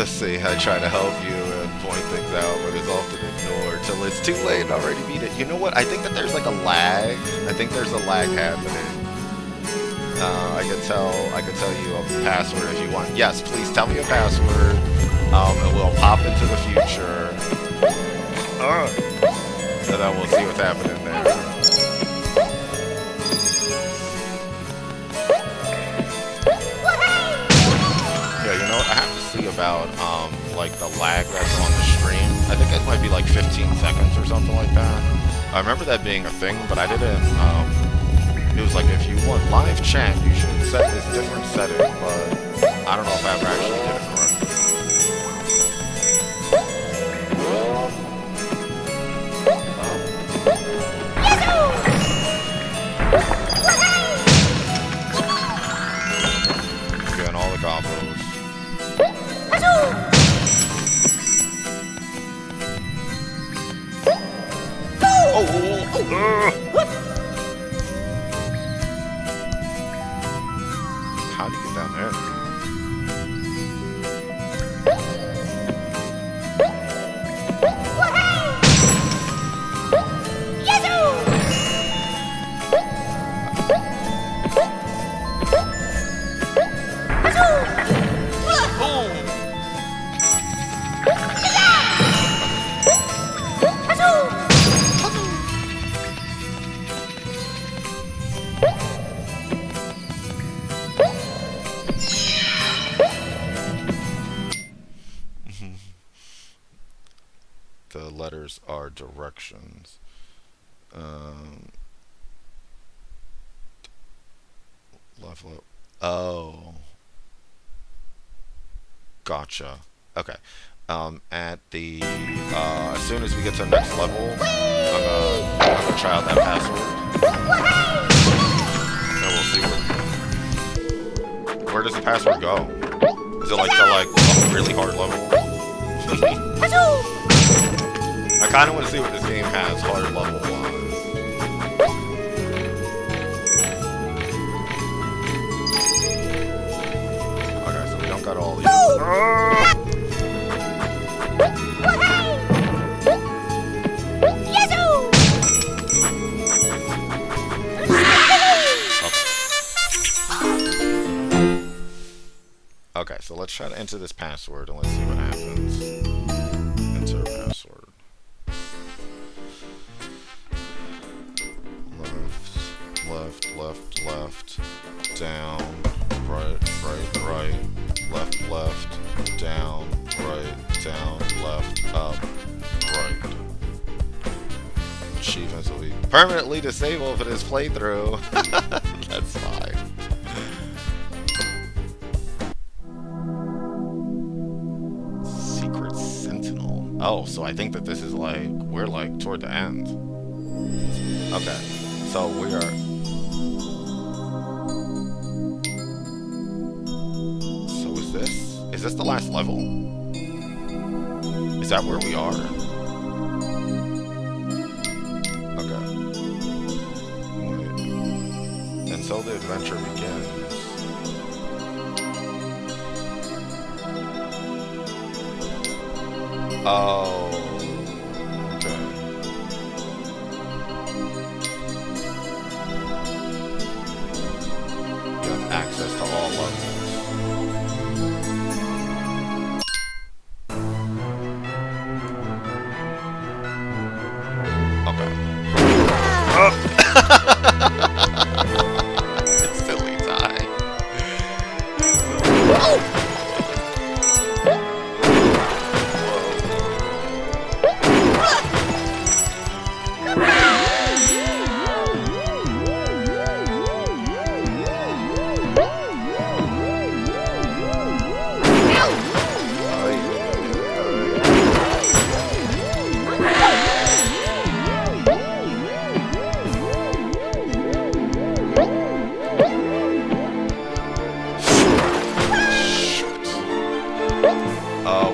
See, I try to help you and point things out, but it's often ignored till it's too late and already beat it. You know what? I think that there's like a lag. I think there's a lag happening. I could tell you a password if you want. Yes, please tell me a password, and we'll pop into the future. And then we'll see what's happening there. Yeah, you know what? I have to see about like the lag that's on the stream. I think it might be like 15 seconds or something like that. I remember that being a thing, but I didn't. It was like if you want live chat, you should set this different setting, but I don't know if I ever actually did it correctly. Getting all the Gobbos. How do you get down there? The letters are directions. Left. Oh. Gotcha. Okay. At the as soon as we get to the next level, I'm gonna try out that password. And we'll see where does the password go? Is it like to like a really hard level? I kind of want to see what this game has hard level wise. Okay, so we don't got all these. Okay, so let's try to enter this password and let's see what happens. Enter password. Left, down, right, left, down, right, left, up, right. Achievements will be permanently disabled for this playthrough. That's fine. Secret Sentinel. Oh, so I think that this is like, we're like toward the end. Okay, so we are... Is this the last level? Is that where we are? Okay. Wait. And so the adventure begins. Oh. Okay. You have access to all levels. Okay. Instantly die.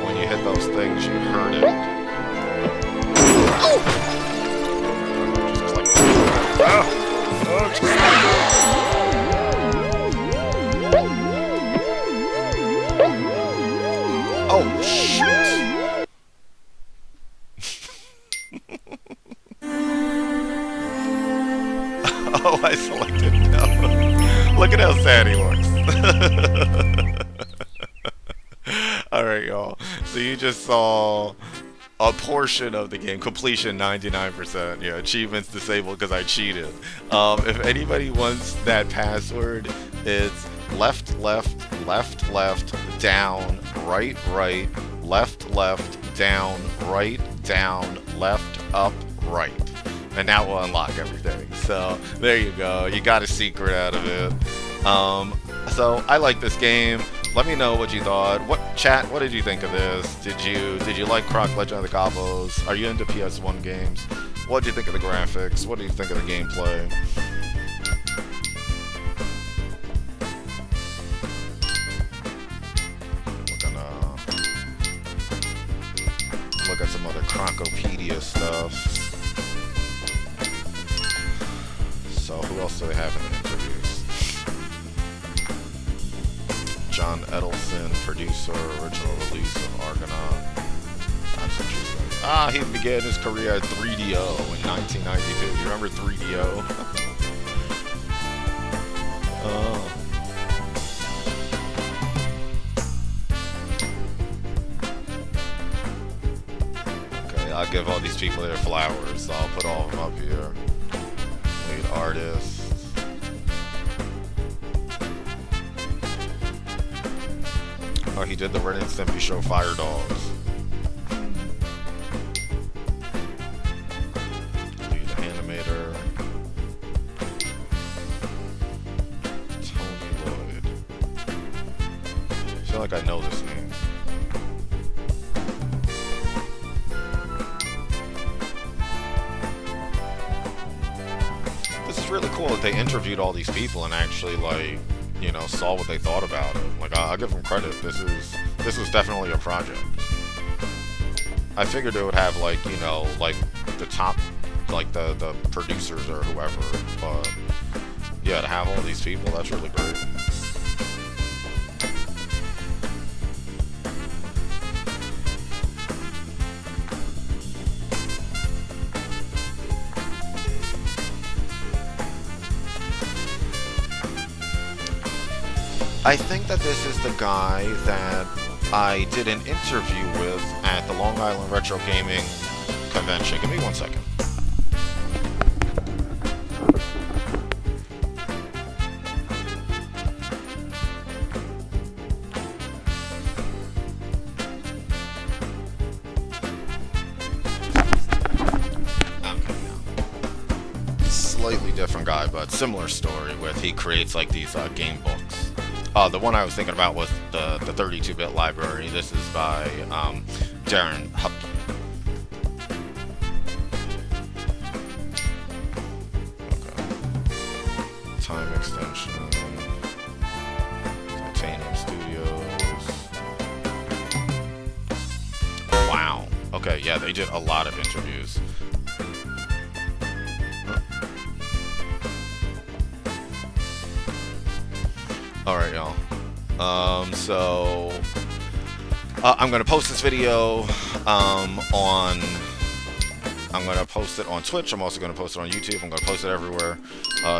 When you hit those things, you hurt it. Just like oh, shoot! Oh, I selected no. Look at how sad he looks. Alright, y'all. So you just saw a portion of the game. Completion 99%. Yeah, achievements disabled because I cheated. If anybody wants that password, it's left, left, left, left, down, right, right, left, left, down, right, down, left, up, right. And that will unlock everything. So there you go. You got a secret out of it. So I like this game. Let me know what you thought. What did you think of this? Did you like Croc Legend of the Gobbos? Are you into PS1 games? What did you think of the graphics? What do you think of the gameplay? We're gonna look at some other Crocipedia stuff. So who else do they have in the interviews? John Edelson, producer, original release of Argonaut. That's interesting. He began his career at 3DO in 1992. Do you remember 3DO? Okay, I'll give all these people their flowers. So I'll put all of them up here. Lead artist. Oh, he did the Ren and Stimpy show Fire Dogs. Lead animator. Tony Lloyd. I feel like I know this name. This is really cool that they interviewed all these people and actually, like, you know, saw what they thought about it. Like, I'll give them credit. This was definitely a project. I figured it would have, like, you know, like the top, like the producers or whoever. But yeah, to have all these people, that's really great. I think that this is the guy that I did an interview with at the Long Island Retro Gaming Convention. Give me 1 second. Okay, now. Slightly different guy, but similar story with he creates like these game books. The one I was thinking about was the 32-bit library. This is by Darren Hupp. Okay. Time extension. Titanium Studios. Wow. Okay, yeah, they did a lot of interviews. Alright, y'all. So I'm gonna post this video I'm gonna post it on Twitch. I'm also gonna post it on YouTube. I'm gonna post it everywhere,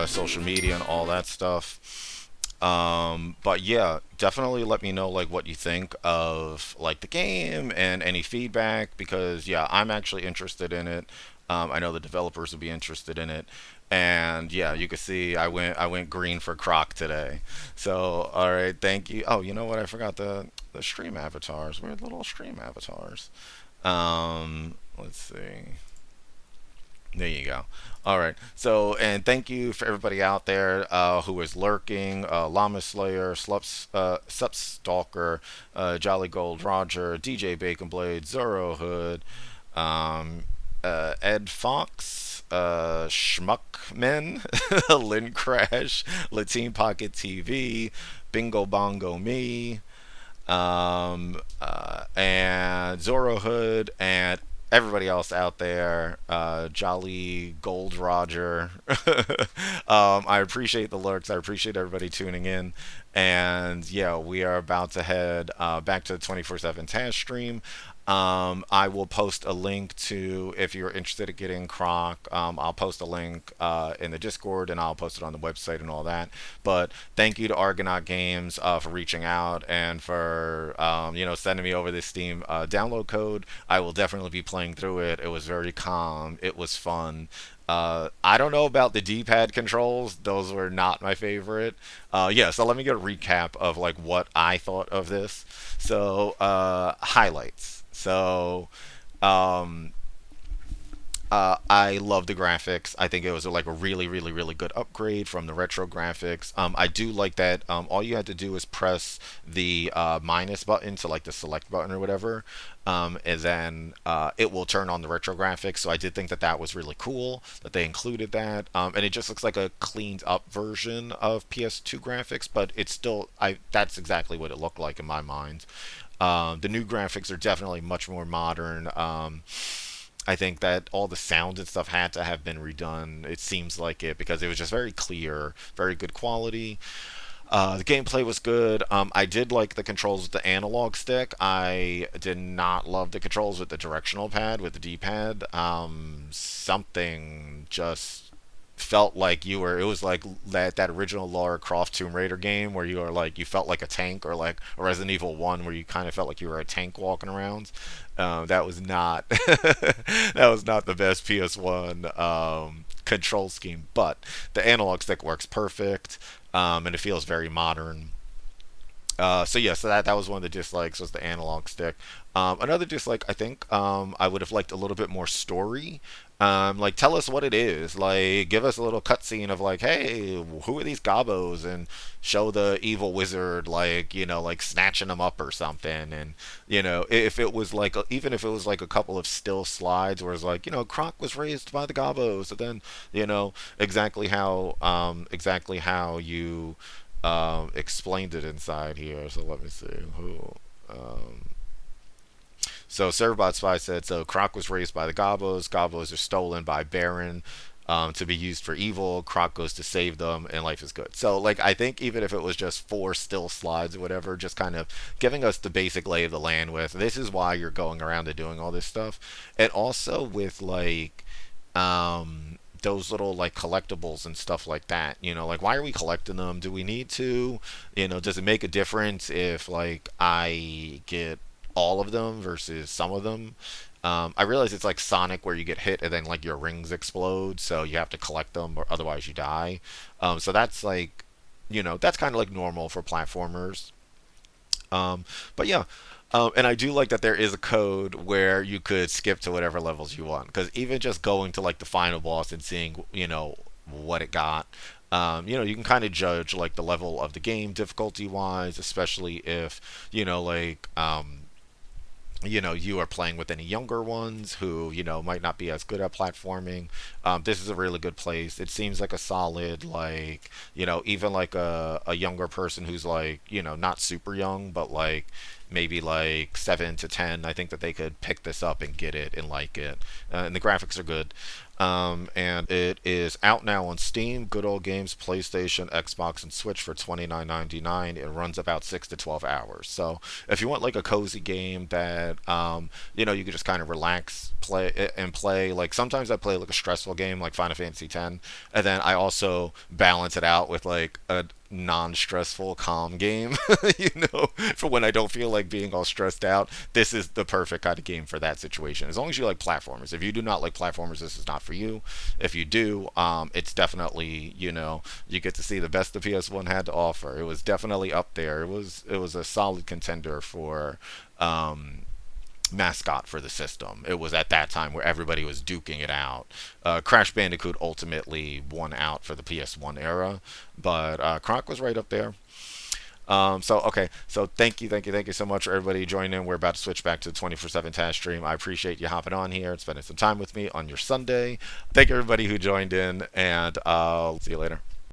social media and all that stuff. But yeah, definitely let me know like what you think of like the game and any feedback, because yeah, I'm actually interested in it. I know the developers would be interested in it. And yeah, you can see I went green for Croc today. So all right, thank you. Oh, you know what? I forgot the stream avatars. Weird little stream avatars. Let's see. There you go. All right. So, and thank you for everybody out there who is lurking. Llama Slayer, Sup Stalker, Jolly Gold Roger, DJ Bacon Blade, Zoro Hood, Ed Fox, Schmuckman, Lynn Crash, Latine Pocket TV, Bingo Bongo Me, and Zoro Hood, and everybody else out there, Jolly Gold Roger. I appreciate the lurks. I appreciate everybody tuning in. And yeah, we are about to head back to the 24/7 task stream. I will post a link to, if you're interested in getting Croc, I'll post a link in the Discord, and I'll post it on the website and all that. But thank you to Argonaut Games for reaching out and for sending me over this Steam download code. I will definitely be playing through it. It was very calm. It was fun. I don't know about the D-pad controls; those were not my favorite. So let me get a recap of like what I thought of this. So highlights. So, I love the graphics. I think it was like a really, really, really good upgrade from the retro graphics. I do like that all you had to do is press the minus button to like the select button or whatever, and then it will turn on the retro graphics. So I did think that that was really cool that they included that, and it just looks like a cleaned up version of PS2 graphics, but it's still that's exactly what it looked like in my mind. The new graphics are definitely much more modern. I think that all the sounds and stuff had to have been redone. It seems like it because it was just very clear, very good quality. The gameplay was good. I did like the controls with the analog stick. I did not love the controls with the directional pad, with the D-pad. Something just felt like it was like that original Lara Croft Tomb Raider game where you felt like a tank, or like a Resident Evil 1 where you kind of felt like you were a tank walking around. That was not that was not the best PS1 control scheme, but the analog stick works perfect, and it feels very modern. So that was one of the dislikes, was the analog stick. Another dislike, I think, I would have liked a little bit more story. Like, tell us what it is. Like, give us a little cutscene of like, hey, who are these Gobbos, and show the evil wizard like snatching them up or something. And if it was like even if it was like a couple of still slides where it's like, Croc was raised by the Gobbos, and then exactly how you explained it inside here. So let me see who. So Servbot Spy said, so Croc was raised by the Gobbos. Gobbos are stolen by Baron to be used for evil. Croc goes to save them, and life is good. So, like, I think even if it was just 4 still slides or whatever, just kind of giving us the basic lay of the land with, this is why you're going around and doing all this stuff. And also with, like, those little, like, collectibles and stuff like that. Like, why are we collecting them? Do we need to? Does it make a difference if, like, I get all of them versus some of them? I realize it's like Sonic where you get hit and then like your rings explode, so you have to collect them or otherwise you die. So that's like, that's kind of like normal for platformers. But yeah, and I do like that there is a code where you could skip to whatever levels you want, because even just going to like the final boss and seeing what it got, you can kind of judge like the level of the game difficulty wise, especially if you are playing with any younger ones who, might not be as good at platforming. This is a really good place. It seems like a solid, like, even like a younger person who's like, not super young, but like maybe like 7 to 10, I think that they could pick this up and get it and like it. And the graphics are good. And it is out now on Steam, Good Old Games, PlayStation, Xbox, and Switch for $29.99. It runs about 6 to 12 hours. So if you want like a cozy game that you can just kind of relax, play. Like sometimes I play like a stressful game like Final Fantasy X, and then I also balance it out with like non-stressful, calm game. For when I don't feel like being all stressed out. This is the perfect kind of game for that situation. As long as you like platformers. If you do not like platformers, this is not for you. If you do, it's definitely, you get to see the best the PS1 had to offer. It was definitely up there. It was a solid contender for mascot for the system. It was at that time where everybody was duking it out. Crash Bandicoot ultimately won out for the PS1 era, but Croc was right up there. So thank you so much for everybody joining in. We're about to switch back to the 24/7 Task stream. I appreciate you hopping on here and spending some time with me on your Sunday. Thank you everybody who joined in, and I'll see you later.